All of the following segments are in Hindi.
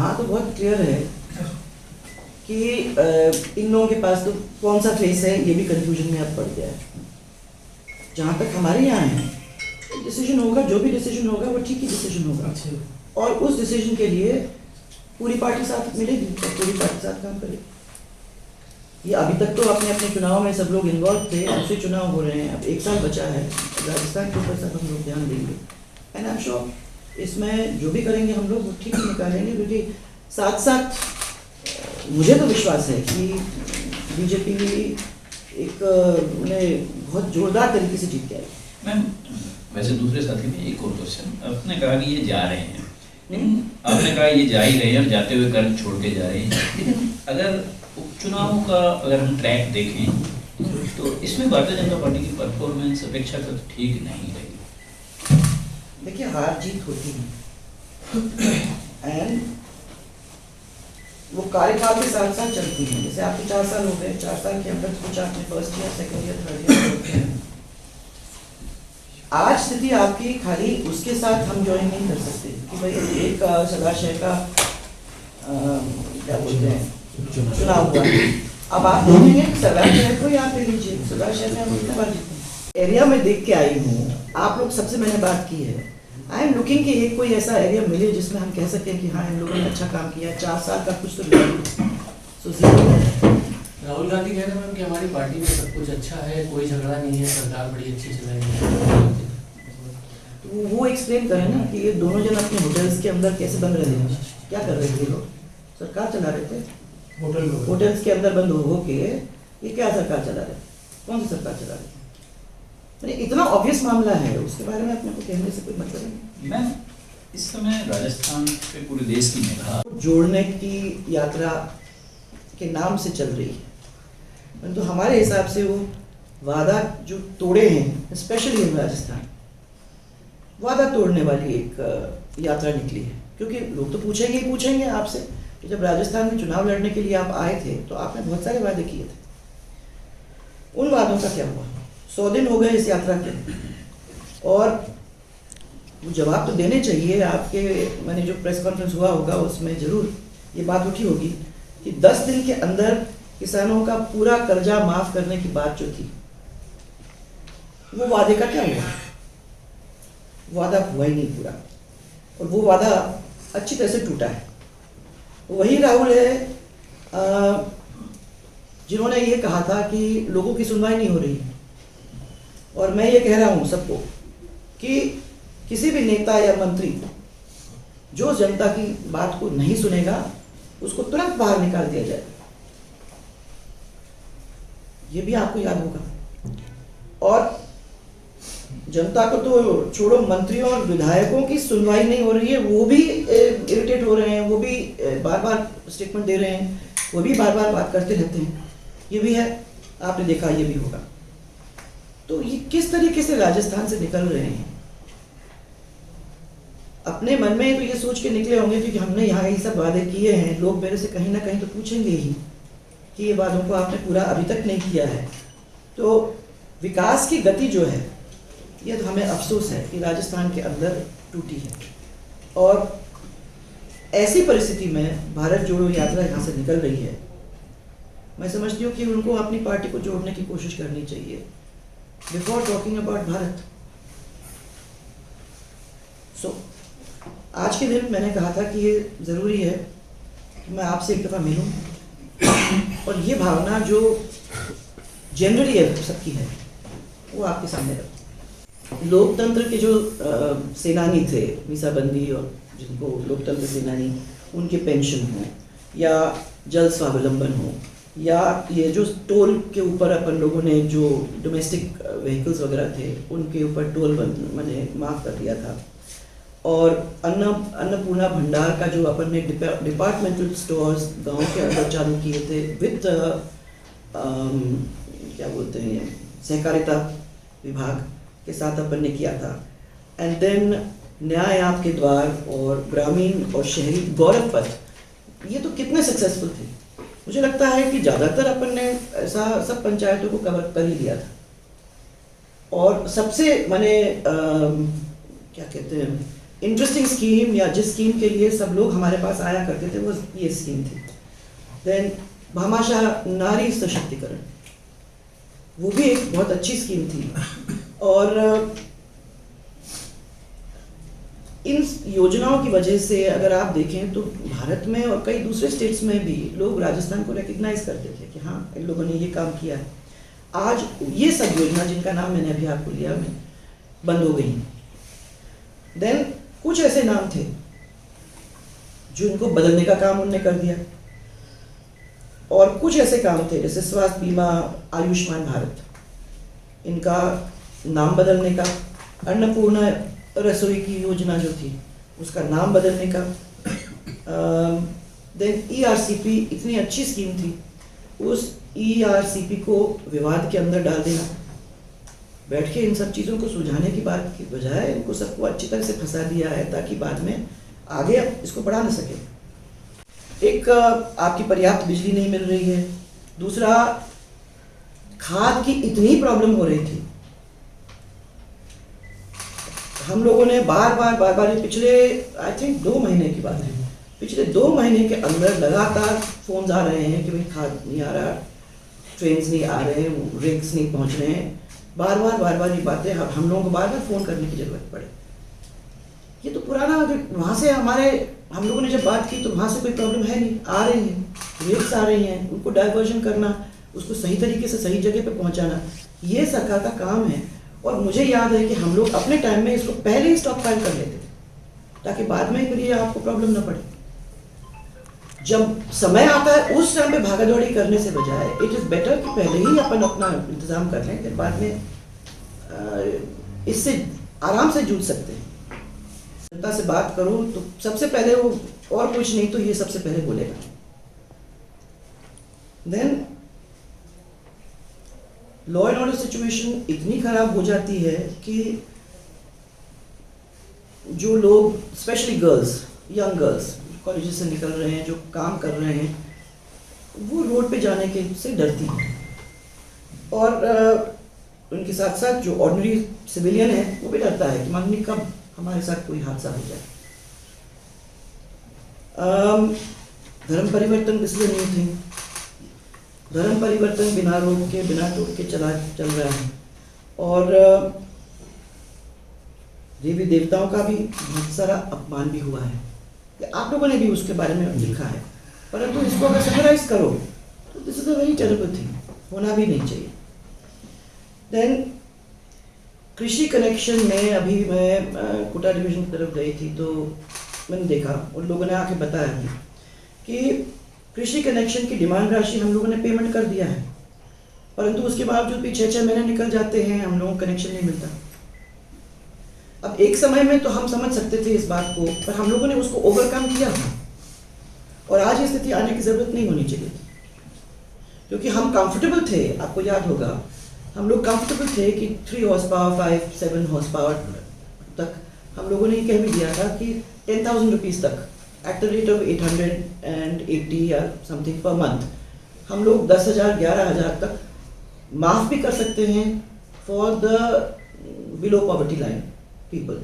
यहाँ तो बहुत क्लियर है कि इन लोगों के पास तो कौन सा फेस है ये भी कंफ्यूजन में अब पड़ गया है। जहाँ तक हमारे यहाँ है, डिसीजन होगा, जो भी डिसीजन होगा वो ठीक ही डिसीजन होगा, और उस डिसीजन के लिए पूरी पार्टी साथ मिलेगी और पूरी पार्टी साथ काम करेगी। ये अभी तक तो अपने अपने चुनाव में सब लोग इन्वॉल्व थे, दूसरे चुनाव हो रहे हैं, अब 1 साल बचा है, राजस्थान के ऊपर सब हम लोग ध्यान देंगे। एंड आई एम श्योर इसमें जो भी करेंगे हम लोग वो ठीक निकालेंगे, क्योंकि साथ साथ मुझे तो विश्वास है कि बीजेपी एक बहुत जोरदार तरीके से जीत के आएगी। मैम वैसे दूसरे साथी में एक और क्वेश्चन, आपने कहा कि ये जा रहे हैं, आपने कहा ये जा ही रहे हैं और जाते हुए कर्ज छोड़ के जा रहे हैं, लेकिन अगर उपचुनाव का अगर हम ट्रैक देखें तो इसमें भारतीय जनता पार्टी की परफॉर्मेंस अपेक्षाकृत ठीक नहीं रही। देखिए हार जीत होती है एंड वो कार्यकाल के साथ साथ चलती है। जैसे आपके 4 साल हो गए, 4 साल के अंदर कुछ आपने first year, second year, third year होते हैं। आज स्थिति आपकी खाली उसके साथ हम ज्वाइन नहीं कर सकते कि भाई एक सदाशय का क्या बोलते हैं चुनाव हुआ, अब आप देखेंगे सदाशय को ही आप ले लीजिए, सदाशय में हम कितने बार जीते। एरिया में देख के आई हूँ, आप लोग सबसे मैंने बात की है, आई एम लुकिंग कि एक कोई ऐसा एरिया मिले जिसमें हम कह सकें कि हाँ इन लोगों ने अच्छा काम किया है, 4 साल का कुछ तो राहुल गांधी कह रहे हैं मैम कि हमारी पार्टी में सब कुछ अच्छा है, कोई झगड़ा नहीं है, सरकार बड़ी अच्छी चल रही है। तो वो एक्सप्लेन करें ना कि ये दोनों जन अपने होटल्स के अंदर कैसे बंद रहे हैं, क्या कर रहे थे लोग, सरकार चला रहे थे होटल्स के अंदर बंद हो के, ये क्या सरकार चला रहे, कौन सी सरकार चला रही? इतना ऑब्वियस मामला है, उसके बारे में अपने को कहने से कोई मतलब नहीं। मैम इस समय राजस्थान पे पूरे देश की निगाह जोड़ने की यात्रा के नाम से चल रही है, परंतु तो हमारे हिसाब से वो वादा जो तोड़े हैं, स्पेशली इन राजस्थान, वादा तोड़ने वाली एक यात्रा निकली है। क्योंकि लोग तो पूछेंगे आपसे कि जब राजस्थान में चुनाव लड़ने के लिए आप आए थे तो आपने बहुत सारे वादे किए थे, उन वादों का क्या हुआ? 100 दिन हो गए इस यात्रा के, और वो जवाब तो देने चाहिए। आपके मैंने जो प्रेस कॉन्फ्रेंस हुआ होगा उसमें जरूर ये बात उठी होगी कि 10 दिन के अंदर किसानों का पूरा कर्जा माफ करने की बात जो थी, वो वादे का क्या हुआ? वादा हुआ ही नहीं पूरा, और वो वादा अच्छी तरह से टूटा है। वही राहुल है जिन्होंने ये कहा था कि लोगों की सुनवाई नहीं हो रही, और मैं ये कह रहा हूँ सबको कि किसी भी नेता या मंत्री जो जनता की बात को नहीं सुनेगा उसको तुरंत बाहर निकाल दिया जाए, ये भी आपको याद होगा। और जनता को तो छोड़ो, मंत्रियों और विधायकों की सुनवाई नहीं हो रही है, वो भी इरिटेट हो रहे हैं, वो भी बार बार स्टेटमेंट दे रहे हैं, वो भी बार बार बात करते रहते हैं, ये भी है, आपने देखा, ये भी होगा। तो ये किस तरीके से राजस्थान से निकल रहे हैं? अपने मन में तो ये सोच के निकले होंगे क्योंकि हमने यहाँ ये सब वादे किए हैं, लोग मेरे से कहीं ना कहीं तो पूछेंगे ही कि ये वादों को आपने पूरा अभी तक नहीं किया है। तो विकास की गति जो है, ये तो हमें अफसोस है कि राजस्थान के अंदर टूटी है, और ऐसी परिस्थिति में भारत जोड़ो यात्रा यहाँ से निकल रही है। मैं समझती हूँ कि उनको अपनी पार्टी को जोड़ने की कोशिश करनी चाहिए बिफोर टॉकिंग अबाउट भारत। आज के दिन मैंने कहा था कि ये ज़रूरी है कि मैं आपसे एक दफ़ा मिलूं, और ये भावना जो जनरली है सबकी है, वो आपके सामने रखूं। लोकतंत्र के जो सेनानी थे, मीसाबंदी, और जिनको लोकतंत्र सेनानी, उनके पेंशन हो या जल स्वावलंबन हो, या ये जो टोल के ऊपर अपन लोगों ने जो डोमेस्टिक व्हीकल्स वगैरह थे उनके ऊपर टोल मैंने माफ़ कर दिया था, और अन्नपूर्णा भंडार का जो अपन ने डिपार्टमेंटल स्टोर्स गांव के अंदर चालू किए थे विद क्या बोलते हैं सहकारिता विभाग के साथ अपन ने किया था, एंड देन न्याय आपके द्वार और ग्रामीण और शहरी गौरव पथ, ये तो कितने सक्सेसफुल थे। मुझे लगता है कि ज़्यादातर अपन ने ऐसा सब पंचायतों को कवर कर ही लिया था, और सबसे मैंने क्या कहते हैं इंटरेस्टिंग स्कीम या जिस स्कीम के लिए सब लोग हमारे पास आया करते थे वो ये स्कीम थी। देन भामाशाह नारी सशक्तिकरण, वो भी एक बहुत अच्छी स्कीम थी। और इन योजनाओं की वजह से अगर आप देखें तो भारत में और कई दूसरे स्टेट्स में भी लोग राजस्थान को रिकग्नाइज करते थे कि हाँ इन लोगों ने ये काम किया है। आज ये सब योजना जिनका नाम मैंने अभी आपको लिया बंद हो गई। देन कुछ ऐसे नाम थे जिनको बदलने का काम उन्होंने कर दिया, और कुछ ऐसे काम थे जैसे स्वास्थ्य बीमा, आयुष्मान भारत, इनका नाम बदलने का, अन्नपूर्णा रसोई की योजना जो थी उसका नाम बदलने का, देन ERCP इतनी अच्छी स्कीम थी, उस ERCP को विवाद के अंदर डाल देना, बैठ के इन सब चीज़ों को सुलझाने की बात की बजाय इनको सबको अच्छी तरह से फंसा दिया है ताकि बाद में आगे इसको बढ़ा ना सके। एक आपकी पर्याप्त बिजली नहीं मिल रही है, दूसरा खाद की इतनी प्रॉब्लम हो रही थी, हम लोगों ने बार बार पिछले आई थिंक 2 महीने की बात है, पिछले 2 महीने के अंदर लगातार फोन आ रहे हैं कि भाई खाद नहीं आ रहा, ट्रेन्स नहीं आ रहे हैं, रिग्स नहीं पहुंच रहे हैं, बार बार ये बातें हम लोगों को बार फोन करने की जरूरत पड़े। ये तो पुराना, वहाँ से हम लोगों ने जब बात की तो वहाँ से कोई प्रॉब्लम है नहीं, आ रही हैं, रिग्स आ रही हैं, उनको डाइवर्जन करना, उसको सही तरीके से सही जगह पे पहुँचाना, ये सरकार का काम है। और मुझे याद है कि हम लोग अपने टाइम में इसको पहले ही स्टॉक फाइल कर लेते थे ताकि बाद में फिर ये आपको प्रॉब्लम ना पड़े। जब समय आता है उस टाइम पे भागादौड़ी करने से बजाय इट इज़ बेटर कि पहले ही अपन अपना इंतजाम कर लें, फिर बाद में इससे आराम से जूझ सकते हैं। जनता से बात करूं तो सबसे पहले वो, और कुछ नहीं तो ये सबसे पहले बोलेगा। Then law and order situation इतनी खराब हो जाती है कि जो लोग, specially girls, young girls college से निकल रहे हैं, जो काम कर रहे हैं, वो रोड पे जाने के से डरती हैं, और उनके साथ साथ जो ऑर्डिनरी सिविलियन है वो भी डरता है कि मालूम कब हमारे साथ कोई हादसा हो जाए। धर्म परिवर्तन इसलिए नहीं थे, धर्म परिवर्तन बिना रोक के, बिना टोक के चल रहा है, और देवी देवताओं का भी बहुत सारा अपमान भी हुआ है, आप लोगों ने भी उसके बारे में लिखा है, परंतु इसको अगर समराइज करो तो this is a very terrible thing, होना भी नहीं चाहिए। देन कृषि कनेक्शन में अभी मैं कोटा डिवीजन की तरफ गई थी तो मैंने देखा, उन लोगों ने आके बताया कि कृषि कनेक्शन की डिमांड राशि हम लोगों ने पेमेंट कर दिया है, परंतु उसके बावजूद भी 6-6 महीने निकल जाते हैं, हम लोगों को कनेक्शन नहीं मिलता। अब एक समय में तो हम समझ सकते थे इस बात को, पर हम लोगों ने उसको ओवरकम किया और आज ये स्थिति आने की ज़रूरत नहीं होनी चाहिए थी, क्योंकि हम कंफर्टेबल थे। आपको याद होगा हम लोग कंफर्टेबल थे कि 3 हॉर्स पावर, 5-7 हॉर्स पावर तक हम लोगों ने कह भी दिया था कि 10,000 रुपीज़ तक एट द रेट ऑफ 880 या समथिंग पर मंथ हम लोग 10,000, 11,000 तक माफ़ भी कर सकते हैं for the below poverty line people,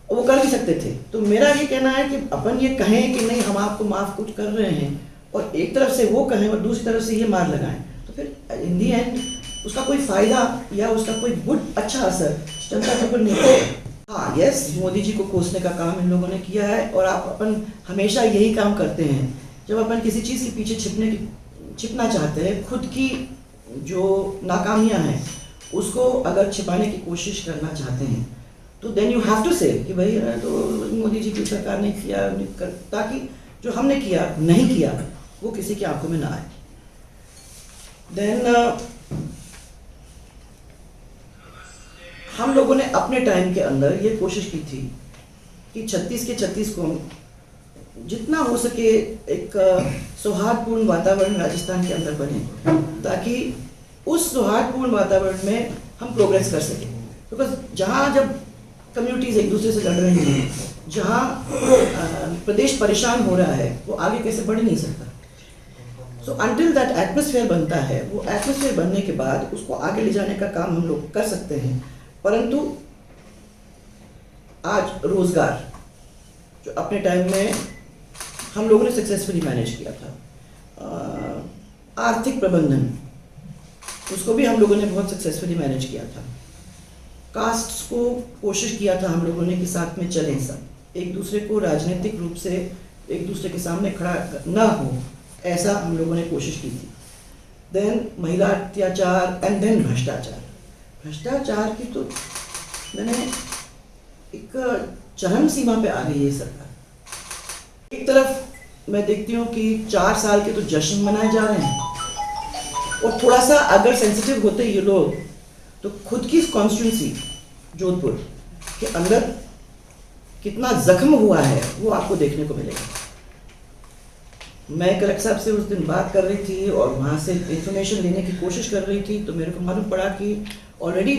वो कर भी सकते थे। तो मेरा ये कहना है कि अपन ये कहें कि नहीं हम आपको माफ़ कुछ कर रहे हैं, और एक तरफ से वो कहें और दूसरी तरफ से ये मार लगाएं, तो फिर इन दी एंड उसका कोई फ़ायदा या उसका कोई गुड अच्छा असर जनता के ऊपर नहीं पड़ेगा। हाँ यस, मोदी जी को कोसने का काम इन लोगों ने किया है, और अपन हमेशा यही काम करते हैं जब अपन किसी चीज़ के पीछे छिपना चाहते हैं, खुद की जो नाकामियाँ हैं उसको अगर छिपाने की कोशिश करना चाहते हैं, तो देन यू हैव टू से कि भाई तो मोदी जी की सरकार ने किया, ताकि जो हमने किया नहीं किया वो किसी की आंखों में ना आए। देन हम लोगों ने अपने टाइम के अंदर ये कोशिश की थी कि 36 के 36 को जितना हो सके एक सौहार्दपूर्ण वातावरण राजस्थान के अंदर बने, ताकि उस सौहार्दपूर्ण वातावरण में हम प्रोग्रेस कर सकें। बिकॉज जहाँ जब कम्युनिटीज़ एक दूसरे से लड़ रही हैं, जहाँ प्रदेश परेशान हो रहा है, वो आगे कैसे बढ़ नहीं सकता। सो अंटिल दैट एटमॉस्फेयर बनता है, वो एटमॉस्फेयर बनने के बाद उसको आगे ले जाने का काम हम लोग कर सकते हैं, परंतु आज रोज़गार जो अपने टाइम में हम लोगों ने सक्सेसफुली मैनेज किया था, आर्थिक प्रबंधन उसको भी हम लोगों ने बहुत सक्सेसफुली मैनेज किया था। कास्ट्स को कोशिश किया था हम लोगों ने कि साथ में चलें, सब एक दूसरे को राजनीतिक रूप से एक दूसरे के सामने खड़ा ना हो, ऐसा हम लोगों ने कोशिश की थी। देन महिला अत्याचार एंड देन भ्रष्टाचार। भ्रष्टाचार की तो मैंने एक चरम सीमा पे आ गई है सरकार। एक तरफ मैं देखती हूँ कि 4 साल के तो जश्न मनाए जा रहे हैं, और थोड़ा सा अगर सेंसिटिव होते ये लोग तो खुद की कॉन्स्टिट्यूंसी जोधपुर के अंदर कितना जख्म हुआ है वो आपको देखने को मिलेगा। मैं कलेक्टर साहब से उस दिन बात कर रही थी और वहाँ से इंफॉर्मेशन लेने की कोशिश कर रही थी, तो मेरे को मालूम पड़ा कि ऑलरेडी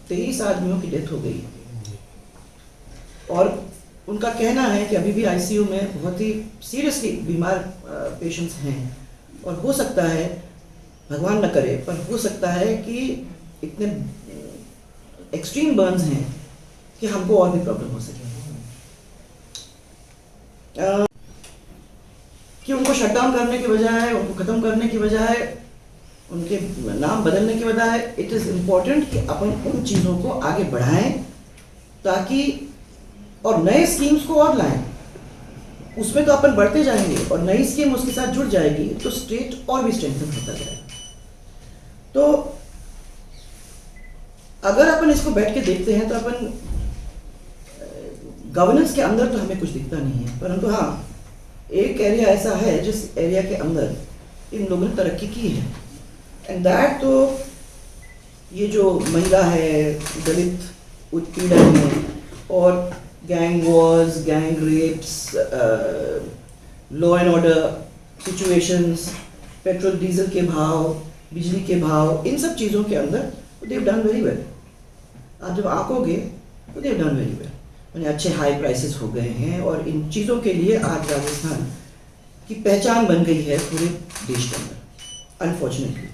23 आदमियों की डेथ हो गई, और उनका कहना है कि अभी भी आईसीयू में बहुत ही सीरियसली बीमार पेशेंट्स हैं, और हो सकता है, भगवान न करे, पर हो सकता है कि इतने एक्सट्रीम बर्न्स हैं कि हमको और भी प्रॉब्लम हो सके। कि उनको शट डाउन करने के बजाय, उनको ख़त्म करने के बजाय, उनके नाम बदलने के बजाय इट इज़ इम्पॉर्टेंट कि अपन उन चीज़ों को आगे बढ़ाएं, ताकि और नए स्कीम्स को और लाएं। उसमें तो अपन बढ़ते जाएंगे और नई स्कीम उसके साथ जुड़ जाएगी तो स्टेट और भी स्ट्रेंथन होता जाएगा। तो अगर अपन इसको बैठ के देखते हैं तो अपन गवर्नेंस के अंदर तो हमें कुछ दिखता नहीं है, परंतु हाँ, एक एरिया ऐसा है जिस एरिया के अंदर इन लोगों ने तरक्की की है, एंड दैट तो ये जो महिला है, दलित उत्पीड़न है, और gang wars, gang rapes, law and order situations, petrol diesel के भाव, बिजली के भाव, इन सब चीज़ों के अंदर they have done very well. आप जब आंकोगे तो they have done very well, यानी अच्छे हाई प्राइसेस हो गए हैं, और इन चीज़ों के लिए आज राजस्थान की पहचान बन गई है पूरे देश के अंदर, अनफॉर्चुनेटली।